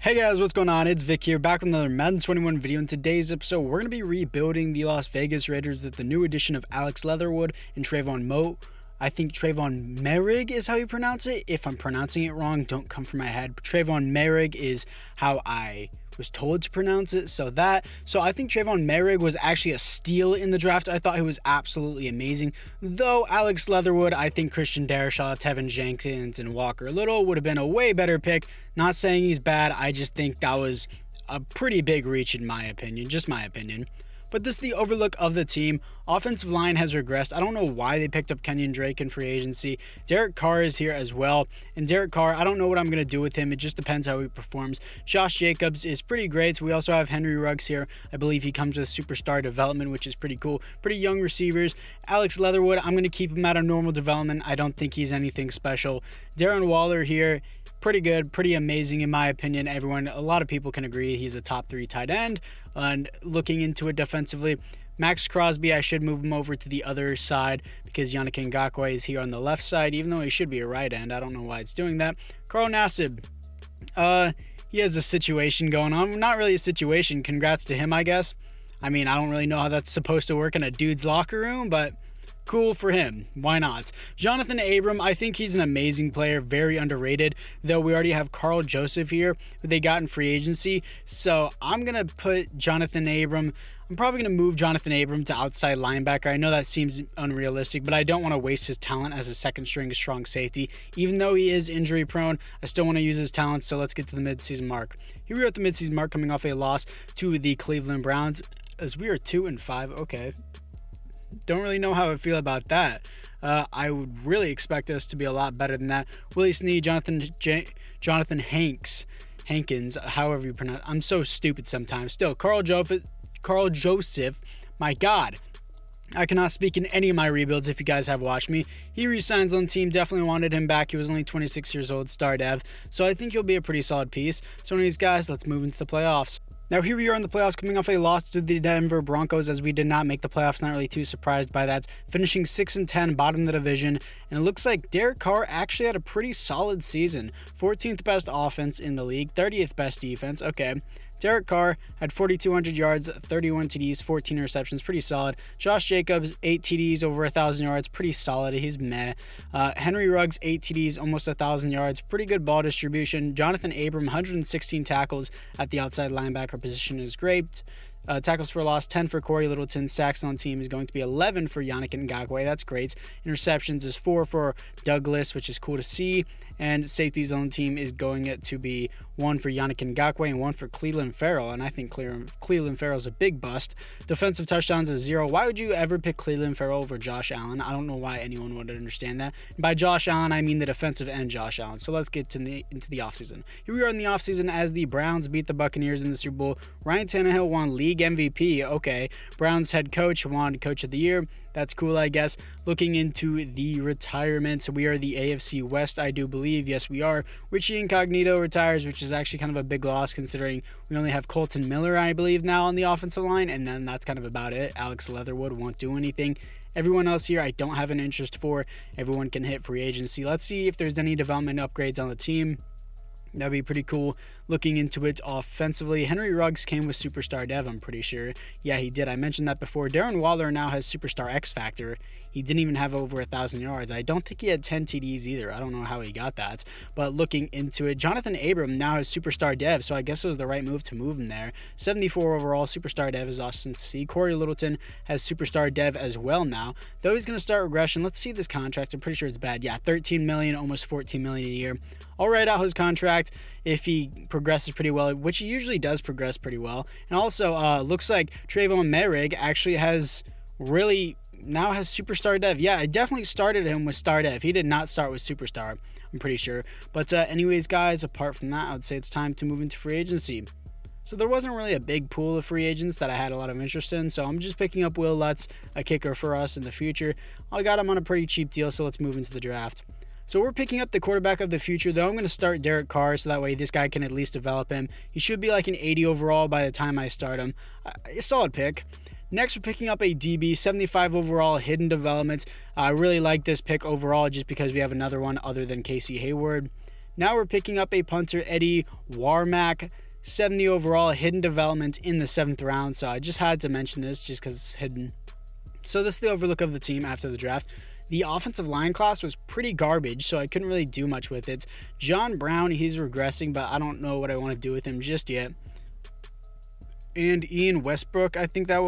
Hey guys, what's going on? It's Vic here, back with another Madden 21 video. In today's episode, we're going to be rebuilding the Las Vegas Raiders with the new addition of Alex Leatherwood and Trevon Moehrig is how you pronounce it. If I'm pronouncing it wrong, don't come for my head. But Trevon Moehrig is how I was told to pronounce it. So I think Trevon Moehrig was actually a steal in the draft. I thought he was absolutely amazing. Though Alex Leatherwood, I think Christian Darrisaw, Tevin Jenkins, and Walker Little would have been a way better pick. Not saying he's bad. I just think that was a pretty big reach in my opinion. Just my opinion. But this is the overlook of the team. Offensive line has regressed. I don't know why they picked up Kenyon Drake in free agency. Derek Carr is here as well. And Derek Carr, I don't know what I'm going to do with him. It just depends how he performs. Josh Jacobs is pretty great. So we also have Henry Ruggs here. I believe he comes with superstar development, which is pretty cool. Pretty young receivers. Alex Leatherwood, I'm going to keep him at a normal development. I don't think he's anything special. Darren Waller here. Pretty good, pretty amazing in my opinion. A lot of people can agree he's a top 3 tight end. And looking into it defensively, Max Crosby, I should move him over to the other side because Yannick Ngakoue is here on the left side, even though he should be a right end. I don't know why it's doing that. Carl Nassib, he has a situation going on. Not really a situation. Congrats to him, I guess. I mean, I don't really know how that's supposed to work in a dude's locker room, but cool for him. Why not? Jonathan Abram, I think he's an amazing player, very underrated, though we already have Carl Joseph here, who they got in free agency. So I'm going to put Jonathan Abram. I'm probably going to move Jonathan Abram to outside linebacker. I know that seems unrealistic, but I don't want to waste his talent as a second string strong safety. Even though he is injury prone, I still want to use his talents, so let's get to the midseason mark. Here we are at the midseason mark, coming off a loss to the Cleveland Browns, as we are 2-5. Okay. Don't really know how I feel about that. I would really expect us to be a lot better than that. Willie Snead, Jonathan Hankins, however you pronounce it. I'm so stupid sometimes. Still, Carl Joseph, my God. I cannot speak in any of my rebuilds if you guys have watched me. He re-signs on the team, definitely wanted him back. He was only 26 years old, star dev. So I think he'll be a pretty solid piece. So anyways, guys, let's move into the playoffs. Now here we are in the playoffs, coming off a loss to the Denver Broncos, as we did not make the playoffs. Not really too surprised by that. Finishing 6-10, bottom of the division, and it looks like Derek Carr actually had a pretty solid season. 14th best offense in the league, 30th best defense. Okay. Derek Carr had 4,200 yards, 31 TDs, 14 receptions, pretty solid. Josh Jacobs, 8 TDs, over 1,000 yards, pretty solid. He's meh. Henry Ruggs, 8 TDs, almost 1,000 yards, pretty good ball distribution. Jonathan Abram, 116 tackles at the outside linebacker position is great. Tackles for loss, 10 for Corey Littleton. Sacks on team is going to be 11 for Yannick Ngakoue. That's great. Interceptions is 4 for Douglas, which is cool to see. And safeties on the team is going to be 1 for Yannick Ngakoue and 1 for Cleveland Farrell. And I think Cleveland Farrell is a big bust. Defensive touchdowns is 0. Why would you ever pick Cleveland Farrell over Josh Allen? I don't know why anyone would understand that. And by Josh Allen, I mean the defensive end Josh Allen. So let's get into the offseason. Here we are in the offseason as the Browns beat the Buccaneers in the Super Bowl. Ryan Tannehill won league MVP. Okay. Browns head coach won coach of the year. That's cool, I guess. Looking into the retirements, we are the AFC West, I do believe. Yes, we are. Richie Incognito retires, which is actually kind of a big loss considering we only have Colton Miller, I believe, now on the offensive line, and then that's kind of about it. Alex Leatherwood won't do anything. Everyone else here, I don't have an interest for. Everyone can hit free agency. Let's see if there's any development upgrades on the team. That'd be pretty cool. Looking into it offensively, Henry Ruggs came with Superstar Dev, I'm pretty sure. Yeah, he did. I mentioned that before. Darren Waller now has Superstar X Factor. He didn't even have over 1,000 yards. I don't think he had 10 TDs either. I don't know how he got that. But looking into it, Jonathan Abram now has Superstar Dev, so I guess it was the right move to move him there. 74 overall. Superstar Dev is awesome to see. Corey Littleton has Superstar Dev as well now. Though he's going to start regression. Let's see this contract. I'm pretty sure it's bad. Yeah, $13 million, almost $14 million a year. I'll write out his contract if he progresses pretty well, which he usually does progress pretty well. And also, looks like Trevon Moehrig actually has Superstar Dev. Yeah, I definitely started him with Star Dev. He did not start with Superstar, I'm pretty sure. But anyways, guys, apart from that, I would say it's time to move into free agency. So there wasn't really a big pool of free agents that I had a lot of interest in, so I'm just picking up Will Lutz, a kicker for us in the future. I got him on a pretty cheap deal, so let's move into the draft. So we're picking up the quarterback of the future, though I'm going to start Derek Carr so that way this guy can at least develop him. He should be like an 80 overall by the time I start him. A solid pick. Next, we're picking up a DB, 75 overall, hidden developments. I really like this pick overall just because we have another one other than Casey Hayward. Now we're picking up a punter, Eddie Warmack, 70 overall, hidden development in the 7th round. So I just had to mention this just because it's hidden. So this is the overlook of the team after the draft. The offensive line class was pretty garbage, so I couldn't really do much with it. John Brown, he's regressing, but I don't know what I want to do with him just yet. And Ian Westbrook, I think that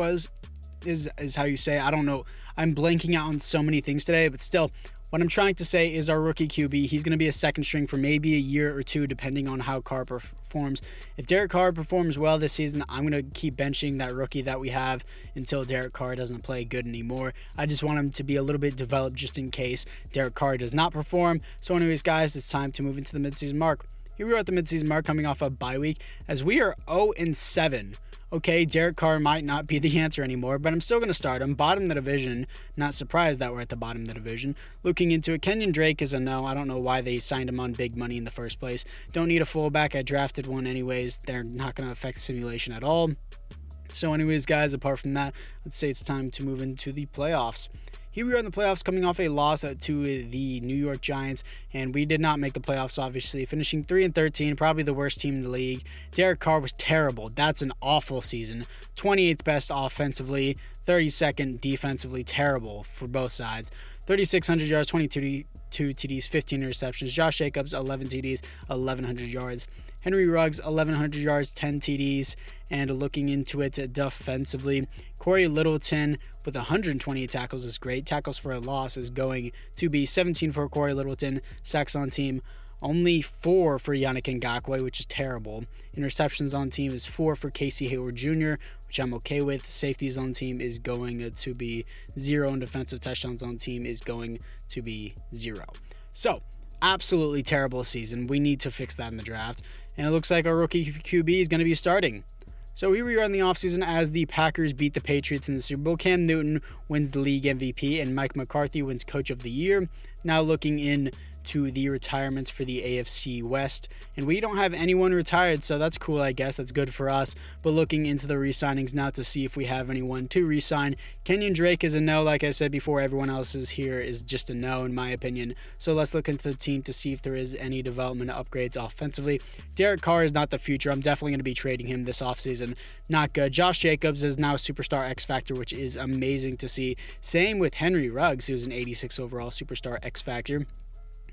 is how you say it. I don't know. I'm blanking out on so many things today, but still, what I'm trying to say is our rookie QB, he's going to be a second string for maybe a year or two, depending on how Carr performs. If Derek Carr performs well this season, I'm going to keep benching that rookie that we have until Derek Carr doesn't play good anymore. I just want him to be a little bit developed just in case Derek Carr does not perform. So anyways, guys, it's time to move into the midseason mark. Here we are at the midseason mark coming off a bye week as we are 0-7. Okay, Derek Carr might not be the answer anymore, but I'm still going to start him. Bottom of the division. Not surprised that we're at the bottom of the division. Looking into it, Kenyon Drake is a no. I don't know why they signed him on big money in the first place. Don't need a fullback. I drafted one anyways. They're not going to affect simulation at all. So anyways, guys, apart from that, let's say it's time to move into the playoffs. Here we are in the playoffs coming off a loss to the New York Giants, and we did not make the playoffs, obviously, finishing 3-13, probably the worst team in the league. Derek Carr was terrible. That's an awful season. 28th best offensively, 32nd defensively, terrible for both sides. 3,600 yards, 22 TDs, 15 interceptions. Josh Jacobs, 11 TDs, 1,100 yards. Henry Ruggs, 1,100 yards, 10 TDs. And looking into it defensively, Corey Littleton with 128 tackles is great. Tackles for a loss is going to be 17 for Corey Littleton. Sacks on team, only 4 for Yannick Ngakoue, which is terrible. Interceptions on team is 4 for Casey Hayward Jr., which I'm okay with. Safeties on team is going to be 0, and defensive touchdowns on team is going to be 0. So, absolutely terrible season. We need to fix that in the draft. And it looks like our rookie QB is going to be starting. So here we are in the offseason as the Packers beat the Patriots in the Super Bowl. Cam Newton wins the league MVP and Mike McCarthy wins Coach of the Year. Now looking into the retirements for the AFC West. And we don't have anyone retired, so that's cool, I guess. That's good for us. But looking into the re-signings now to see if we have anyone to re-sign. Kenyon Drake is a no. Like I said before, everyone else is here is just a no, in my opinion. So let's look into the team to see if there is any development upgrades offensively. Derek Carr is not the future. I'm definitely going to be trading him this offseason. Not good. Josh Jacobs is now a superstar X Factor, which is amazing to see. Same with Henry Ruggs, who's an 86 overall superstar X Factor.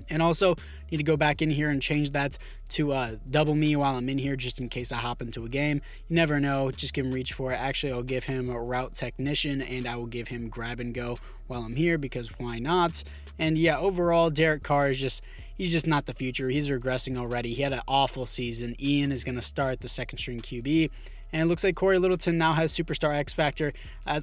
And also need to go back in here and change that to double me while I'm in here just in case I hop into a game. You never know. Just give him reach for it. Actually, I'll give him a route technician and I will give him grab and go while I'm here because why not? And yeah, overall, Derek Carr is he's just not the future. He's regressing already. He had an awful season. Ian is going to start the second string QB. And it looks like Corey Littleton now has superstar X Factor.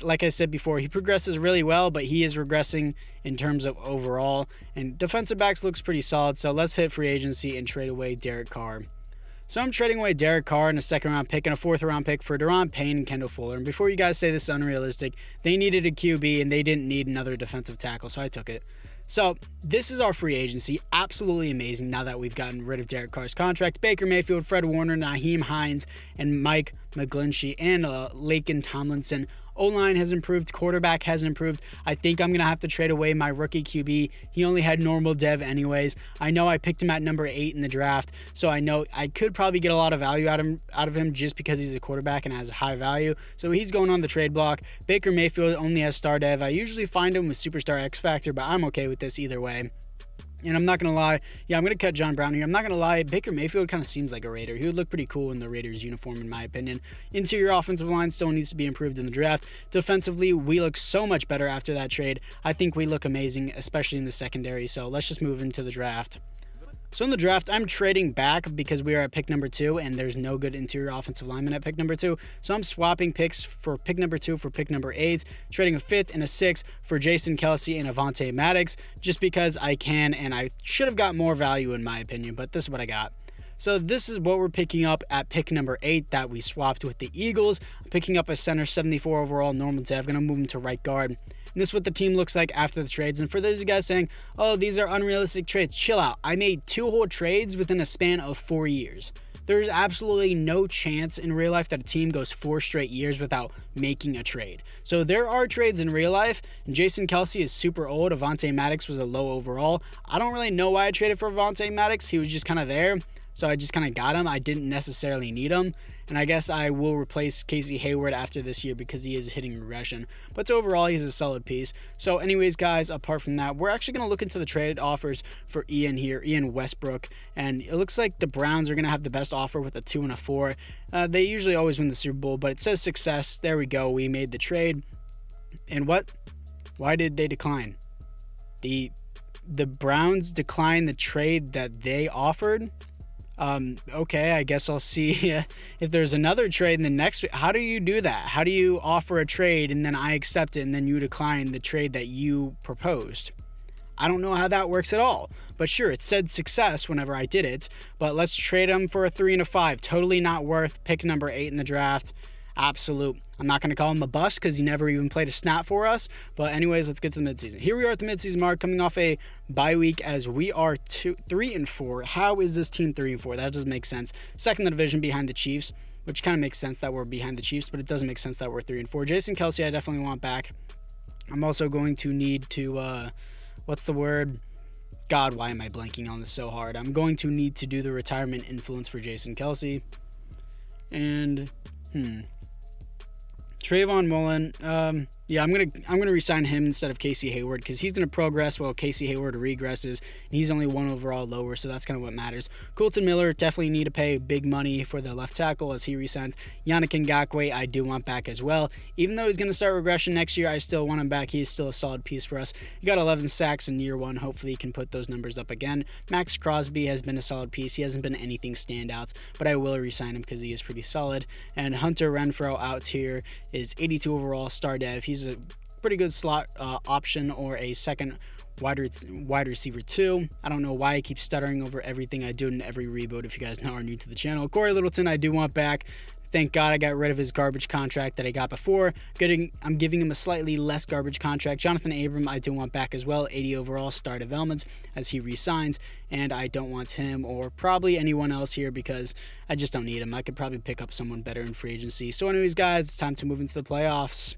Like I said before, he progresses really well, but he is regressing in terms of overall. And defensive backs looks pretty solid, so let's hit free agency and trade away Derek Carr. So I'm trading away Derek Carr in a second-round pick and a fourth-round pick for Daron Payne and Kendall Fuller. And before you guys say this is unrealistic, they needed a QB and they didn't need another defensive tackle, so I took it. So this is our free agency. Absolutely amazing now that we've gotten rid of Derek Carr's contract. Baker Mayfield, Fred Warner, Naheem Hines, and Mike McGlinchey, and Laken Tomlinson. O-line has improved. Quarterback has improved. I think I'm going to have to trade away my rookie QB. He only had normal dev anyways. I know I picked him at number 8 in the draft, so I know I could probably get a lot of value out of him just because he's a quarterback and has high value. So he's going on the trade block. Baker Mayfield only has star dev. I usually find him with superstar X Factor, but I'm okay with this either way. And I'm not going to lie. Yeah, I'm going to cut John Brown here. I'm not going to lie. Baker Mayfield kind of seems like a Raider. He would look pretty cool in the Raiders uniform, in my opinion. Interior offensive line still needs to be improved in the draft. Defensively, we look so much better after that trade. I think we look amazing, especially in the secondary. So let's just move into the draft. So in the draft, I'm trading back because we are at pick number 2 and there's no good interior offensive lineman at pick number 2. So I'm swapping picks for pick number 2 for pick number 8, trading a 5th and a 6th for Jason Kelsey and Avonte Maddox just because I can, and I should have got more value in my opinion, but this is what I got. So this is what we're picking up at pick number 8 that we swapped with the Eagles. I'm picking up a center, 74 overall normal dev. Going to move him to right guard. And this is what the team looks like after the trades. And for those of you guys saying, oh, these are unrealistic trades, chill out. I made 2 whole trades within a span of 4 years. There's absolutely no chance in real life that a team goes 4 straight years without making a trade. So there are trades in real life, and Jason Kelce is super old. Avonte Maddox was a low overall. I don't really know why I traded for Avonte Maddox. He was just kind of there, so I just kind of got him. I didn't necessarily need him. And I guess I will replace Casey Hayward after this year because he is hitting regression. But overall, he's a solid piece. So anyways, guys, apart from that, we're actually going to look into the trade offers for Ian here, Ian Westbrook. And it looks like the Browns are going to have the best offer with a 2 and a 4. They usually always win the Super Bowl, but it says success. There we go. We made the trade. And what? Why did they decline? The Browns declined the trade that they offered? Okay, I guess I'll see if there's another trade in the next week. How do you do that? How do you offer a trade and then I accept it and then you decline the trade that you proposed? I don't know how that works at all. But sure, it said success whenever I did it. But let's trade him for a 3 and a 5. Totally not worth pick number 8 in the draft. Absolute. I'm not going to call him a bust because he never even played a snap for us. But anyways, let's get to the midseason. Here we are at the midseason mark, coming off a bye week as we are 3 and 4. How is this team 3 and 4? That doesn't make sense. Second in the division behind the Chiefs, which kind of makes sense that we're behind the Chiefs, but it doesn't make sense that we're 3 and 4. Jason Kelce, I definitely want back. I'm also going to need to, what's the word? God, why am I blanking on this so hard? I'm going to need to do the retirement influence for Jason Kelce. And, Trevon Moehrig, yeah, I'm gonna re-sign him instead of Casey Hayward because he's gonna progress while Casey Hayward regresses, and he's only 1 overall lower, so that's kind of what matters. Colton Miller, definitely need to pay big money for the left tackle as he re-signs. Yannick Ngakoue, I do want back as well. Even though he's gonna start regression next year, I still want him back. He's still a solid piece for us. He got 11 sacks in year 1. Hopefully he can put those numbers up again. Max Crosby has been a solid piece. He hasn't been anything standouts, but I will re-sign him because he is pretty solid. And Hunter Renfrow out here is 82 overall, star dev. He's a pretty good slot option or a second wide receiver too. I don't know why I keep stuttering over everything I do in every rebuild if you guys are new to the channel. Corey Littleton I do want back. Thank God I got rid of his garbage contract that I got before. I'm giving him a slightly less garbage contract. Jonathan Abram I do want back as well. 80 overall, star development as he resigns. And I don't want him or probably anyone else here because I just don't need him. I could probably pick up someone better in free agency. So anyways, guys, it's time to move into the playoffs.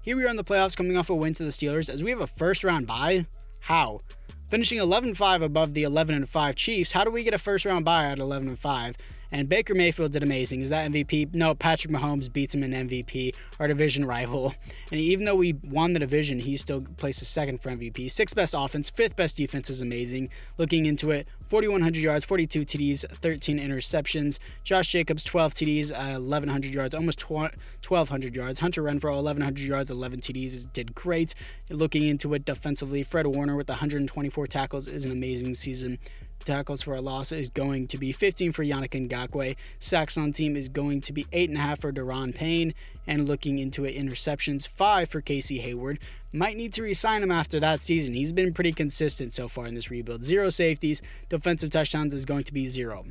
Here we are in the playoffs coming off a win to the Steelers as we have a first round bye. How? Finishing 11-5 above the 11-5 Chiefs. How do we get a first round bye at 11-5? And Baker Mayfield did amazing. Is that MVP? No, Patrick Mahomes beats him in MVP, our division rival. And even though we won the division, he still places second for MVP. 6th best offense, 5th best defense is amazing. Looking into it, 4,100 yards, 42 TDs, 13 interceptions. Josh Jacobs, 12 TDs, 1,100 yards, almost 1,200 yards. Hunter Renfrow, 1,100 yards, 11 TDs, did great. Looking into it defensively, Fred Warner with 124 tackles is an amazing season. Tackles for a loss is going to be 15 for Yannick Ngakoue. Sacks on team is going to be 8.5 for Daron Payne. And looking into it, interceptions 5 for Casey Hayward. Might need to re-sign him after that season. He's been pretty consistent so far in this rebuild. 0 safeties. Defensive touchdowns is going to be 0.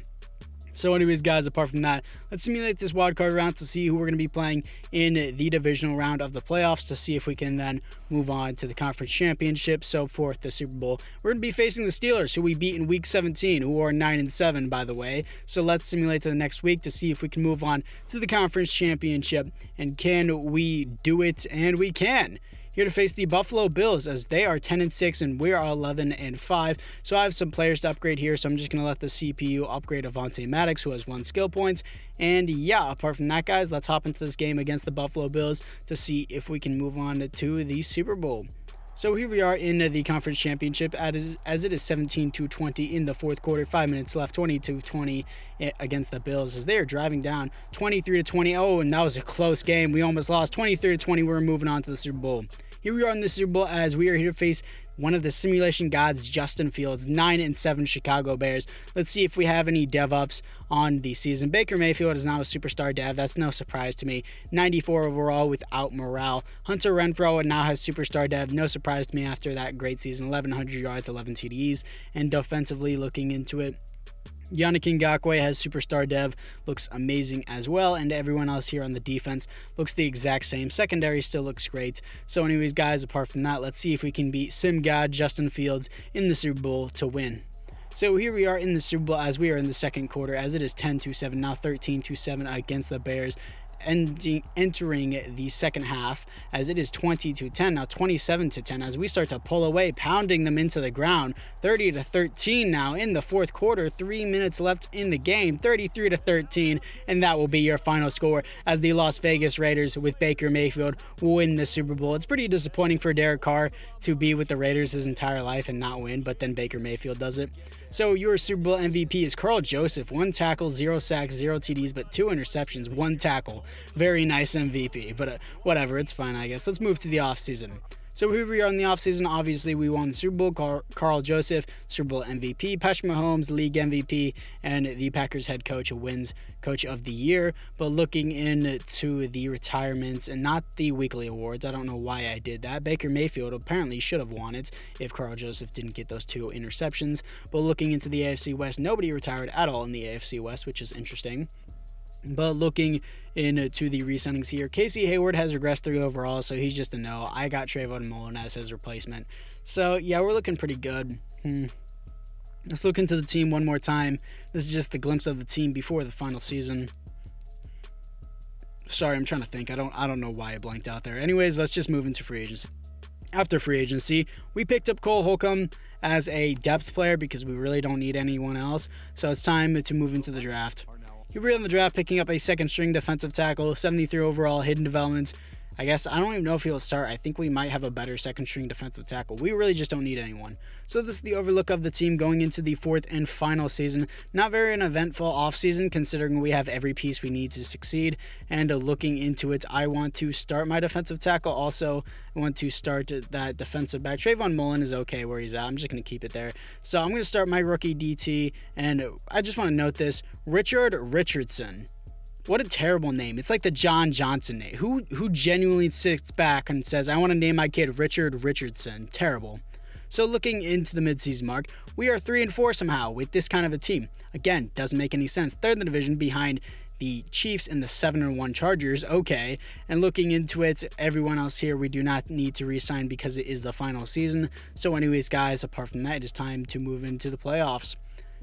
So anyways, guys, apart from that, let's simulate this wildcard round to see who we're going to be playing in the divisional round of the playoffs to see if we can then move on to the conference championship, so forth, the Super Bowl. We're going to be facing the Steelers, who we beat in Week 17, who are 9-7, by the way. So let's simulate to the next week to see if we can move on to the conference championship. And can we do it? And we can. Here to face the Buffalo Bills as they are 10-6 and we are 11-5. So I have some players to upgrade here, so I'm just going to let the CPU upgrade Avonte Maddox, who has 1 skill points. And yeah, apart from that, guys, let's hop into this game against the Buffalo Bills to see if we can move on to the Super Bowl. So here we are in the conference championship as it is 17-20 in the fourth quarter. 5 minutes left, 22-20 against the Bills as they are driving down 23-20. Oh, and that was a close game. We almost lost 23-20. We're moving on to the Super Bowl. Here we are in the Super Bowl as we are here to face one of the simulation gods, Justin Fields, 9-7 Chicago Bears. Let's see if we have any dev ups on the season. Baker Mayfield is now a superstar dev. That's no surprise to me. 94 overall without morale. Hunter Renfrow now has superstar dev. No surprise to me after that great season. 1,100 yards, 11 TDs. And defensively looking into it, Yannick Ngakoue has superstar dev, looks amazing as well, and everyone else here on the defense looks the exact same. Secondary still looks great. So anyways, guys, apart from that, let's see if we can beat Sim God Justin Fields in the Super Bowl to win. So here we are in the Super Bowl as we are in the second quarter, as it is 10-7, now 13-7 against the Bears. Entering the second half as it is 20-10, now 27-10 as we start to pull away, pounding them into the ground. 30-13 now in the fourth quarter, 3 minutes left in the game, 33-13, and that will be your final score as the Las Vegas Raiders with Baker Mayfield win the Super Bowl. It's pretty disappointing for Derek Carr to be with the Raiders his entire life and not win, but then Baker Mayfield does it. So your Super Bowl MVP is Karl Joseph. 1 tackle, 0 sacks, 0 TDs, but 2 interceptions, 1 tackle. Very nice MVP, but whatever, it's fine, I guess. Let's move to the offseason. So here we are in the offseason. Obviously, we won the Super Bowl. Karl Joseph, Super Bowl MVP. Patrick Mahomes, league MVP. And the Packers head coach wins Coach of the Year. But looking into the retirements and not the weekly awards, I don't know why I did that. Baker Mayfield apparently should have won it if Karl Joseph didn't get those 2 interceptions. But looking into the AFC West, nobody retired at all in the AFC West, which is interesting. But looking into the re-signings here, Casey Hayward has regressed 3 overall, so he's just a no. I got Trevon Moehrig as his replacement. So, yeah, we're looking pretty good. Let's look into the team one more time. This is just the glimpse of the team before the final season. Sorry, I'm trying to think. I don't know why I blanked out there. Anyways, let's just move into free agency. After free agency, we picked up Cole Holcomb as a depth player because we really don't need anyone else. So it's time to move into the draft. Here we are in the draft, picking up a second-string defensive tackle, 73 overall, hidden developments. I guess I don't even know if he'll start. I think we might have a better second-string defensive tackle. We really just don't need anyone. So this is the overlook of the team going into the 4th and final season. Not very an eventful offseason considering we have every piece we need to succeed. And looking into it, I want to start my defensive tackle. Also, I want to start that defensive back. Trevon Moehrig is okay where he's at. I'm just going to keep it there. So I'm going to start my rookie DT. And I just want to note this. Richard Richardson. What a terrible name. It's like the John Johnson name. Who genuinely sits back and says, I want to name my kid Richard Richardson? Terrible. So looking into the midseason mark, we are 3-4 somehow with this kind of a team. Again, doesn't make any sense. 3rd in the division behind the Chiefs and the 7-1 Chargers. Okay. And looking into it, everyone else here, we do not need to re-sign because it is the final season. So anyways, guys, apart from that, it is time to move into the playoffs.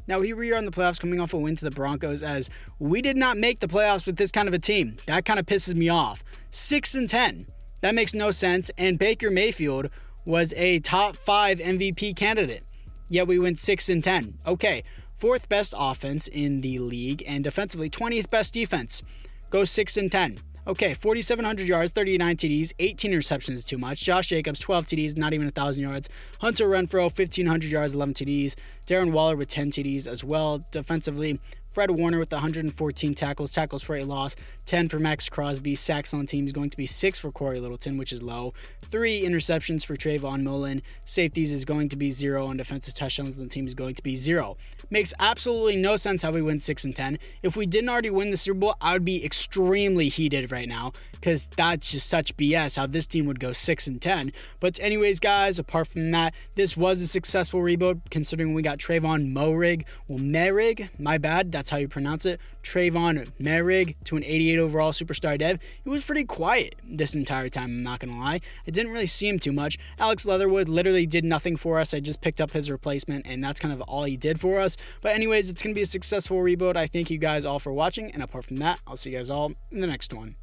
Now, here we are in the playoffs coming off a win to the Broncos as we did not make the playoffs with this kind of a team. That kind of pisses me off. 6-10. That makes no sense. And Baker Mayfield was a top 5 MVP candidate. Yet we went 6-10. Okay, 4th best offense in the league and defensively 20th best defense. Go 6-10. Okay, 4,700 yards, 39 TDs, 18 interceptions is too much. Josh Jacobs, 12 TDs, not even 1,000 yards. Hunter Renfrow, 1,500 yards, 11 TDs. Darren Waller with 10 TDs as well. Defensively, Fred Warner with 114 tackles for a loss, 10 for Max Crosby. Sacks on the team is going to be 6 for Corey Littleton, which is low. 3 interceptions for Trevon Moehrig. Safeties is going to be 0, and defensive touchdowns on the team is going to be 0. Makes absolutely no sense how we win 6-10. If we didn't already win the Super Bowl, I would be extremely heated right now because that's just such BS how this team would go 6-10. But anyways, guys, apart from that, this was a successful rebuild considering we got Trevon Moehrig. Well, Moehrig, my bad, that's how you pronounce it. Trevon Moehrig to an 88 overall superstar dev. He was pretty quiet this entire time, I'm not going to lie. I didn't really see him too much. Alex Leatherwood literally did nothing for us. I just picked up his replacement, and that's kind of all he did for us. But anyways, it's going to be a successful rebuild. I thank you guys all for watching, and apart from that, I'll see you guys all in the next one.